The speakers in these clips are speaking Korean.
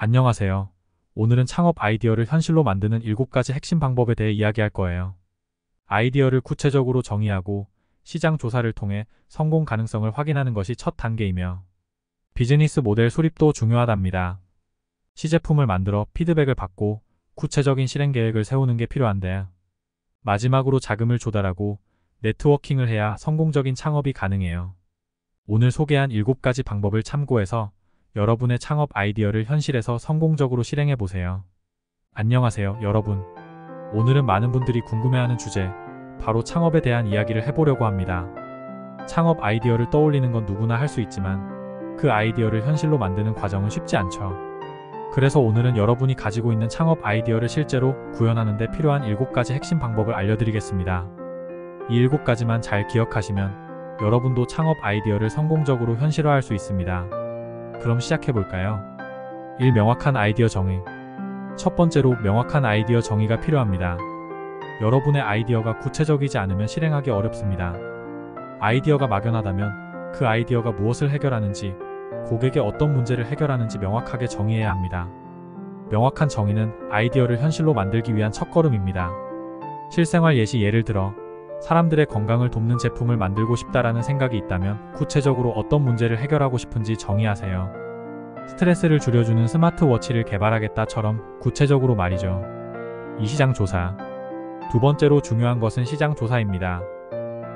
안녕하세요. 오늘은 창업 아이디어를 현실로 만드는 7가지 핵심 방법에 대해 이야기할 거예요. 아이디어를 구체적으로 정의하고 시장 조사를 통해 성공 가능성을 확인하는 것이 첫 단계이며 비즈니스 모델 수립도 중요하답니다. 시제품을 만들어 피드백을 받고 구체적인 실행 계획을 세우는 게 필요한데 마지막으로 자금을 조달하고 네트워킹을 해야 성공적인 창업이 가능해요. 오늘 소개한 7가지 방법을 참고해서 여러분의 창업 아이디어를 현실에서 성공적으로 실행해 보세요. 안녕하세요, 여러분. 오늘은 많은 분들이 궁금해하는 주제, 바로 창업에 대한 이야기를 해보려고 합니다. 창업 아이디어를 떠올리는 건 누구나 할 수 있지만 그 아이디어를 현실로 만드는 과정은 쉽지 않죠. 그래서 오늘은 여러분이 가지고 있는 창업 아이디어를 실제로 구현하는 데 필요한 7가지 핵심 방법을 알려드리겠습니다. 이 7가지만 잘 기억하시면 여러분도 창업 아이디어를 성공적으로 현실화할 수 있습니다. 그럼 시작해볼까요? 1. 명확한 아이디어 정의. 첫 번째로 명확한 아이디어 정의가 필요합니다. 여러분의 아이디어가 구체적이지 않으면 실행하기 어렵습니다. 아이디어가 막연하다면 그 아이디어가 무엇을 해결하는지, 고객의 어떤 문제를 해결하는지 명확하게 정의해야 합니다. 명확한 정의는 아이디어를 현실로 만들기 위한 첫걸음입니다. 실생활 예를 들어 사람들의 건강을 돕는 제품을 만들고 싶다라는 생각이 있다면 구체적으로 어떤 문제를 해결하고 싶은지 정의하세요. 스트레스를 줄여주는 스마트워치를 개발하겠다처럼 구체적으로 말이죠. 이 시장 조사. 두 번째로 중요한 것은 시장 조사입니다.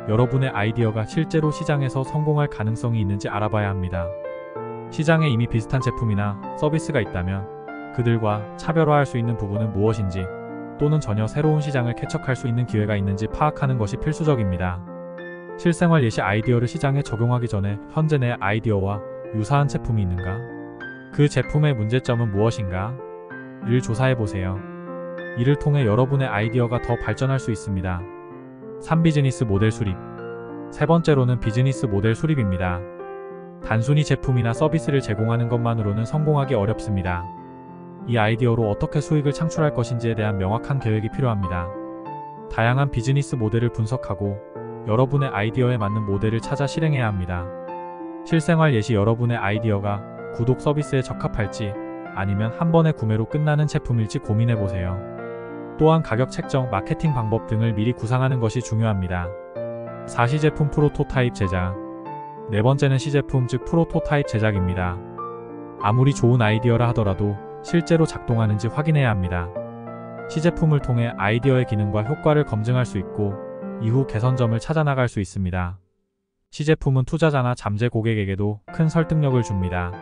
여러분의 아이디어가 실제로 시장에서 성공할 가능성이 있는지 알아봐야 합니다. 시장에 이미 비슷한 제품이나 서비스가 있다면 그들과 차별화할 수 있는 부분은 무엇인지, 또는 전혀 새로운 시장을 개척할 수 있는 기회가 있는지 파악하는 것이 필수적입니다. 실생활 아이디어를 시장에 적용하기 전에 현재 내 아이디어와 유사한 제품이 있는가? 그 제품의 문제점은 무엇인가? 를 조사해보세요. 이를 통해 여러분의 아이디어가 더 발전할 수 있습니다. 3. 비즈니스 모델 수립. 세 번째로는 비즈니스 모델 수립입니다. 단순히 제품이나 서비스를 제공하는 것만으로는 성공하기 어렵습니다. 이 아이디어로 어떻게 수익을 창출할 것인지에 대한 명확한 계획이 필요합니다. 다양한 비즈니스 모델을 분석하고 여러분의 아이디어에 맞는 모델을 찾아 실행해야 합니다. 실생활 여러분의 아이디어가 구독 서비스에 적합할지, 아니면 한 번의 구매로 끝나는 제품일지 고민해보세요. 또한 가격 책정, 마케팅 방법 등을 미리 구상하는 것이 중요합니다. 4. 시제품 프로토타입 제작. 네 번째는 시제품 즉 프로토타입 제작입니다. 아무리 좋은 아이디어라 하더라도 실제로 작동하는지 확인해야 합니다. 시제품을 통해 아이디어의 기능과 효과를 검증할 수 있고 이후 개선점을 찾아나갈 수 있습니다. 시제품은 투자자나 잠재 고객에게도 큰 설득력을 줍니다.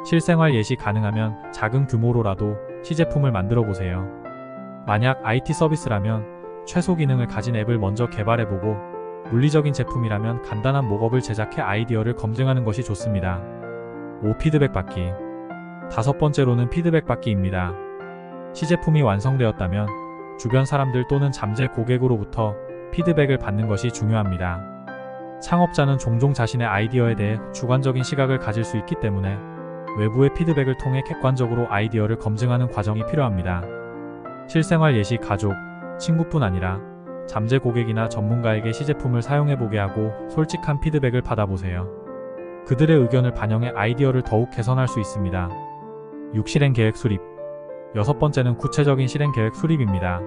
실생활 가능하면 작은 규모로라도 시제품을 만들어 보세요. 만약 IT 서비스라면 최소 기능을 가진 앱을 먼저 개발해보고, 물리적인 제품이라면 간단한 목업을 제작해 아이디어를 검증하는 것이 좋습니다. 5. 피드백 받기. 다섯 번째로는 피드백 받기입니다. 시제품이 완성되었다면 주변 사람들 또는 잠재 고객으로부터 피드백을 받는 것이 중요합니다. 창업자는 종종 자신의 아이디어에 대해 주관적인 시각을 가질 수 있기 때문에 외부의 피드백을 통해 객관적으로 아이디어를 검증하는 과정이 필요합니다. 실생활 가족, 친구뿐 아니라 잠재 고객이나 전문가에게 시제품을 사용해보게 하고 솔직한 피드백을 받아보세요. 그들의 의견을 반영해 아이디어를 더욱 개선할 수 있습니다. 6. 실행 계획 수립. 여섯 번째는 구체적인 실행 계획 수립입니다.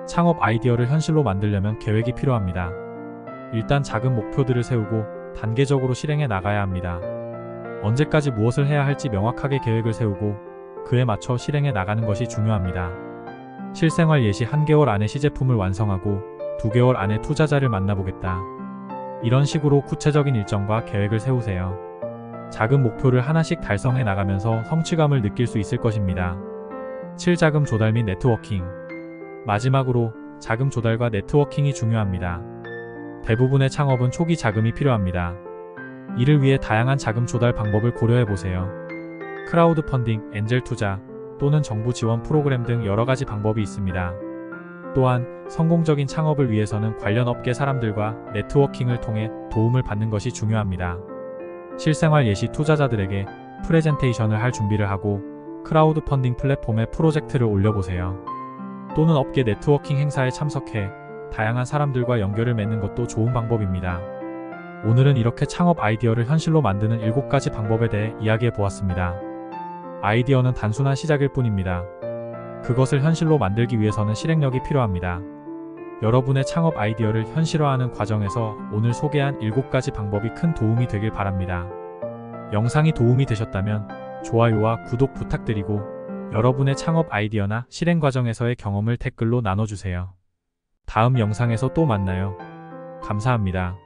창업 아이디어를 현실로 만들려면 계획이 필요합니다. 일단 작은 목표들을 세우고 단계적으로 실행해 나가야 합니다. 언제까지 무엇을 해야 할지 명확하게 계획을 세우고 그에 맞춰 실행해 나가는 것이 중요합니다. 실생활 1개월 안에 시제품을 완성하고 2개월 안에 투자자를 만나보겠다. 이런 식으로 구체적인 일정과 계획을 세우세요. 작은 목표를 하나씩 달성해 나가면서 성취감을 느낄 수 있을 것입니다. 7. 자금 조달 및 네트워킹. 마지막으로 자금 조달과 네트워킹이 중요합니다. 대부분의 창업은 초기 자금이 필요합니다. 이를 위해 다양한 자금 조달 방법을 고려해보세요. 크라우드 펀딩, 엔젤 투자, 또는 정부 지원 프로그램 등 여러가지 방법이 있습니다. 또한 성공적인 창업을 위해서는 관련 업계 사람들과 네트워킹을 통해 도움을 받는 것이 중요합니다. 실생활 투자자들에게 프레젠테이션을 할 준비를 하고 크라우드 펀딩 플랫폼에 프로젝트를 올려보세요. 또는 업계 네트워킹 행사에 참석해 다양한 사람들과 연결을 맺는 것도 좋은 방법입니다. 오늘은 이렇게 창업 아이디어를 현실로 만드는 7가지 방법에 대해 이야기해 보았습니다. 아이디어는 단순한 시작일 뿐입니다. 그것을 현실로 만들기 위해서는 실행력이 필요합니다. 여러분의 창업 아이디어를 현실화하는 과정에서 오늘 소개한 7가지 방법이 큰 도움이 되길 바랍니다. 영상이 도움이 되셨다면 좋아요와 구독 부탁드리고 여러분의 창업 아이디어나 실행 과정에서의 경험을 댓글로 나눠주세요. 다음 영상에서 또 만나요. 감사합니다.